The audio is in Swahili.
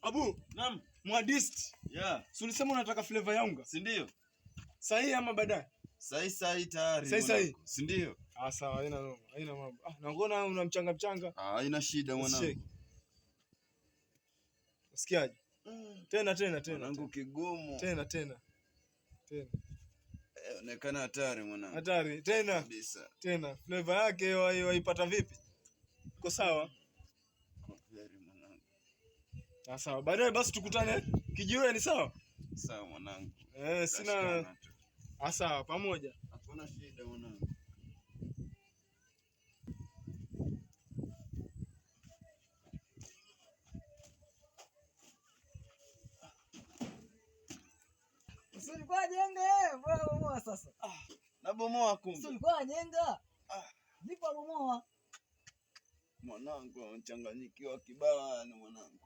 Abu, naam, mwadist. Yeah. Si ulisema unataka flavor ya unga? Si ndio? Sahi ama baadaye? Sahi tayari. Sahi. Si ndio? Sawa, haina noma. Haina mambo. Naona una mchanga. Haina shida mwanangu. Usikiaje? Tena. Mwanangu kigumu. Tena. Onekana hatari mwanangu. Hatari. Tena. Kabisa. Tena. Flavor yake waipata vipi? Uko sawa? Very mwanangu. Sawa. Baadaye basi tukutane kijiwe, ni sawa? Sawa mwanangu. Sina. Sawa, pamoja. Hakuna shida mwanangu. Usilikuwa jenga mbona bomoa sasa? Nabomoa kumbe. Usilikuwa jenga? Nipo bomoa. Mwanangu mchanganyikiwa kibao na mwanangu.